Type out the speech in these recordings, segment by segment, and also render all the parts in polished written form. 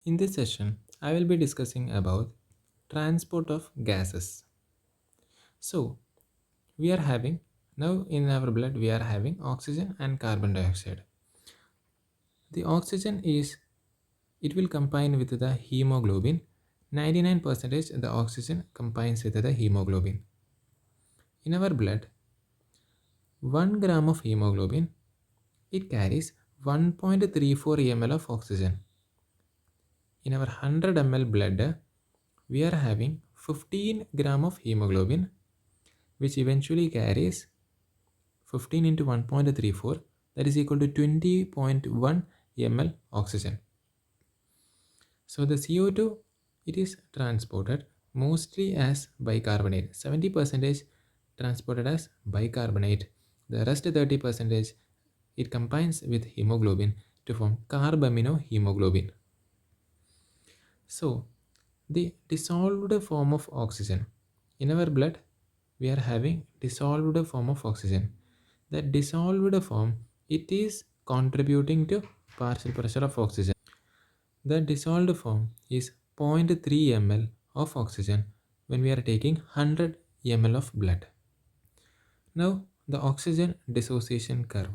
In this session, I will be discussing about transport of gases. So, we are having now in our blood we are having oxygen and carbon dioxide. The oxygen is it will combine with the hemoglobin. 99% the oxygen combines with the hemoglobin. In our blood, 1 gram of hemoglobin it carries 1.34 ml of oxygen. In our 100 ml blood, we are having 15 gram of hemoglobin, which eventually carries 15 into 1.34, that is equal to 20.1 ml oxygen. So the CO2 it is transported mostly as bicarbonate. 70% transported as bicarbonate. The rest 30% it combines with hemoglobin to form carbaminohemoglobin. So the dissolved form of oxygen in our blood we are having dissolved form of oxygen. That dissolved form it is contributing to partial pressure of oxygen. The dissolved form is 0.3 ml of oxygen when we are taking 100 ml of blood. Now the oxygen dissociation curve.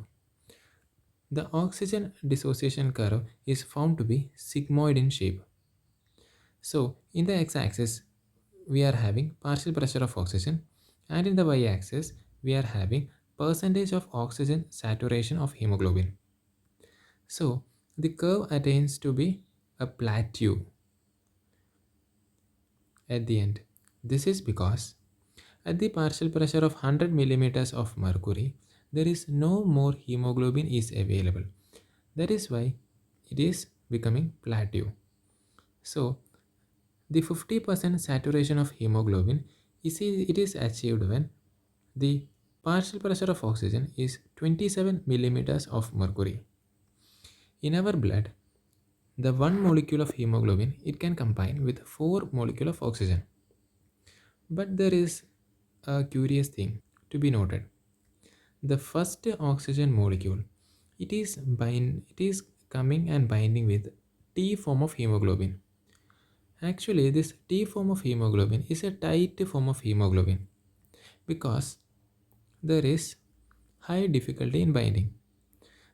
The oxygen dissociation curve is found to be sigmoid in shape. So in the x-axis we are having partial pressure of oxygen, and in the y-axis we are having percentage of oxygen saturation of hemoglobin. So the curve attains to be a plateau at the end. This is because at the partial pressure of 100 millimeters of mercury, there is no more hemoglobin is available. That is why it is becoming plateau. So the 50% saturation of hemoglobin it is achieved when the partial pressure of oxygen is 27 millimeters of mercury. In our blood, the one molecule of hemoglobin it can combine with 4 molecule of oxygen. But there is a curious thing to be noted. The first oxygen molecule it is coming and binding with T form of hemoglobin. Actually, this T form of hemoglobin is a tight form of hemoglobin because there is high difficulty in binding.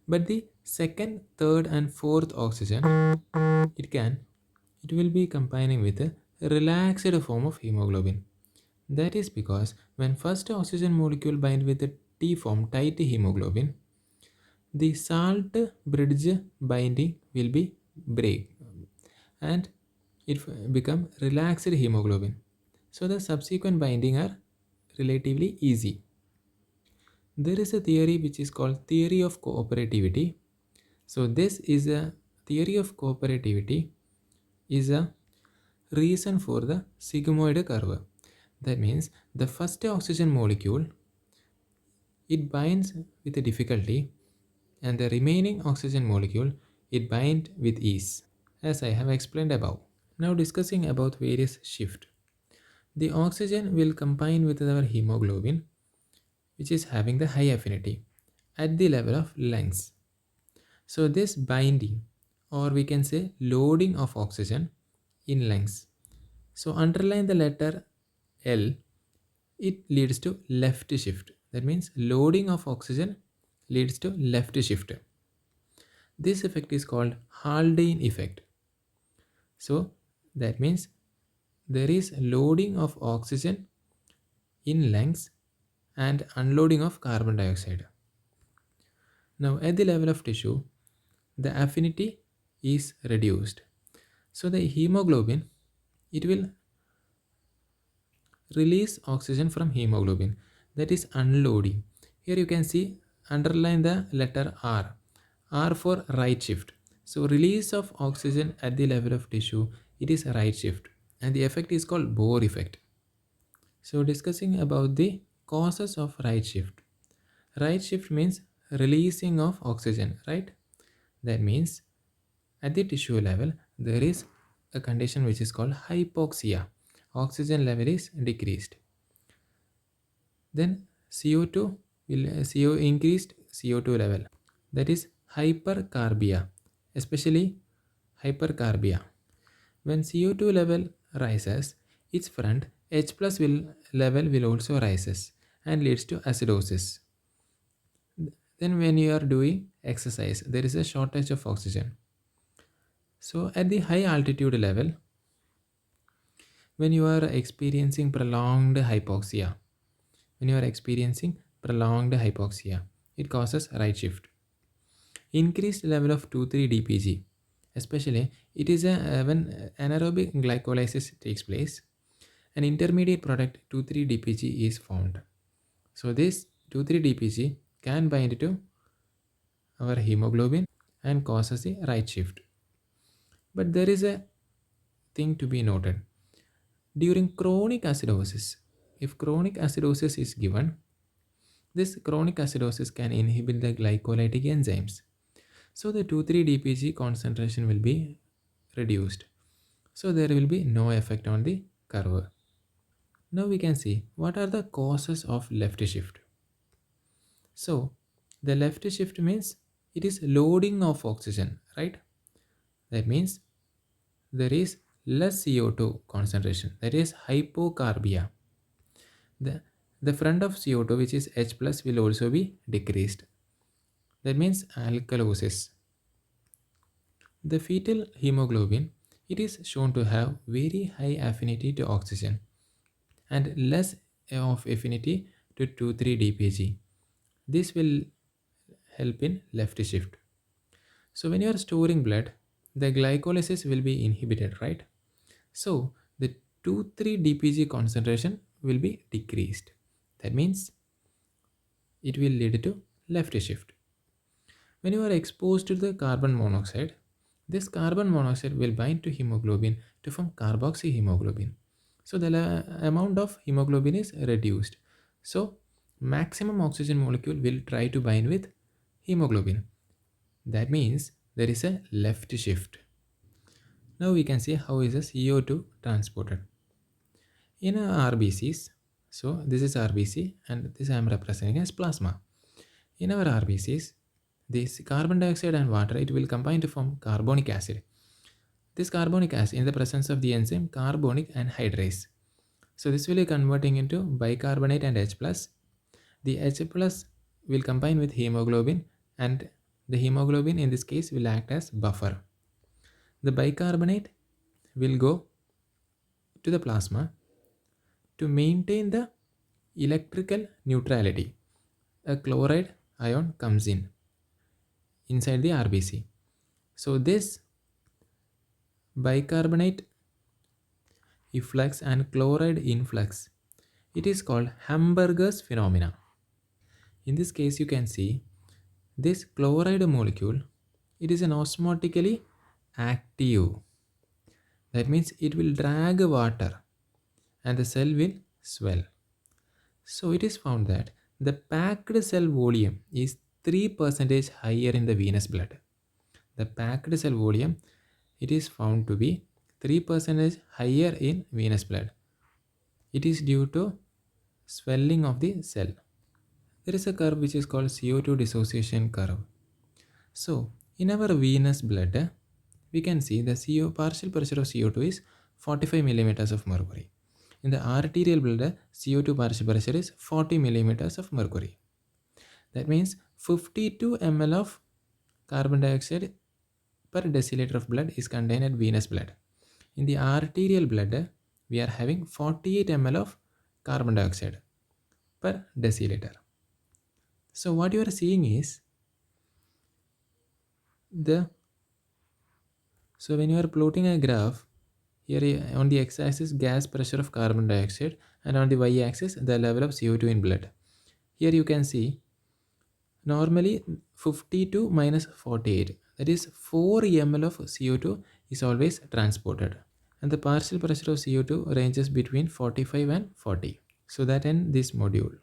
But the second, third, and fourth oxygen, it can, it will be combining with a relaxed form of hemoglobin. That is because when first oxygen molecule bind with the T form tight hemoglobin, the salt bridge binding will be break and it become relaxed hemoglobin. So the subsequent binding are relatively easy. There is a theory which is called theory of cooperativity. So this is a theory of cooperativity is a reason for the sigmoid curve. That means the first oxygen molecule it binds with a difficulty and the remaining oxygen molecule it bind with ease, as I have explained above. Now discussing about various shift. The oxygen will combine with our hemoglobin which is having the high affinity at the level of lungs. So this binding or we can say loading of oxygen in lungs. So underline the letter L, it leads to left shift. That means loading of oxygen leads to left shift. This effect is called Haldane effect. So that means there is loading of oxygen in lungs and unloading of carbon dioxide. Now at the level of tissue, the affinity is reduced. So the hemoglobin, it will release oxygen from hemoglobin. That is unloading. Here you can see underline the letter R. R for right shift. So release of oxygen at the level of tissue, it is right shift. And the effect is called Bohr effect. So discussing about the causes of right shift. Right shift means releasing of oxygen, right? That means at the tissue level, there is a condition which is called hypoxia. Oxygen level is decreased. Then CO2 will CO increased CO2 level. That is hypercarbia, especially hypercarbia. When CO2 level rises, its front H plus level will also rises and leads to acidosis. Then when you are doing exercise, there is a shortage of oxygen. So at the high altitude level, when you are experiencing prolonged hypoxia, when you are experiencing prolonged hypoxia, it causes right shift. Increased level of 2,3 dpg, especially it is when anaerobic glycolysis takes place, an intermediate product 2,3 dpg is formed. So this 2,3 dpg can bind to our hemoglobin and causes the right shift. But there is a thing to be noted. During chronic acidosis, if chronic acidosis is given, this chronic acidosis can inhibit the glycolytic enzymes. So the 2,3-DPG concentration will be reduced. So there will be no effect on the curve. Now we can see what are the causes of left shift. So the left shift means it is loading of oxygen, right? That means there is less CO2 concentration, that is hypocarbia. The front of CO2, which is H plus, will also be decreased. That means alkalosis. The fetal hemoglobin, it is shown to have very high affinity to oxygen and less of affinity to 2,3-DPG. This will help in left shift. So when you are storing blood, the glycolysis will be inhibited, right? So the 2,3-DPG concentration will be decreased. That means it will lead to left shift. When you are exposed to the carbon monoxide, this carbon monoxide will bind to hemoglobin to form carboxyhemoglobin. So the amount of hemoglobin is reduced. So maximum oxygen molecule will try to bind with hemoglobin. That means there is a left shift. Now we can see how is a CO2 transported. In RBCs, so this is RBC and this I am representing as plasma. In our RBCs, this carbon dioxide and water, it will combine to form carbonic acid. This carbonic acid in the presence of the enzyme carbonic anhydrase. So this will be converting into bicarbonate and H plus. The H plus will combine with hemoglobin and the hemoglobin in this case will act as buffer. The bicarbonate will go to the plasma to maintain the electrical neutrality. A chloride ion comes in inside the RBC. So this bicarbonate efflux and chloride influx, it is called Hamburger's phenomena. In this case you can see this chloride molecule, it is an osmotically active. That means it will drag water and the cell will swell. So it is found that the packed cell volume is 3% higher in the venous blood. The packed cell volume, it is found to be 3% higher in venous blood. It is due to swelling of the cell. There is a curve which is called CO2 dissociation curve. So in our venous blood, we can see the CO partial pressure of CO2 is 45 millimeters of mercury. In the arterial blood, CO2 partial pressure is 40 millimeters of mercury. That means 52 ml of carbon dioxide per deciliter of blood is contained in venous blood. In the arterial blood, we are having 48 ml of carbon dioxide per deciliter. So what you are seeing is the so when you are plotting a graph, here on the x-axis gas pressure of carbon dioxide and on the y-axis the level of CO2 in blood. Here you can see normally 52 minus 48, that is 4 ml of CO2 is always transported and the partial pressure of CO2 ranges between 45 and 40. So that ends this module.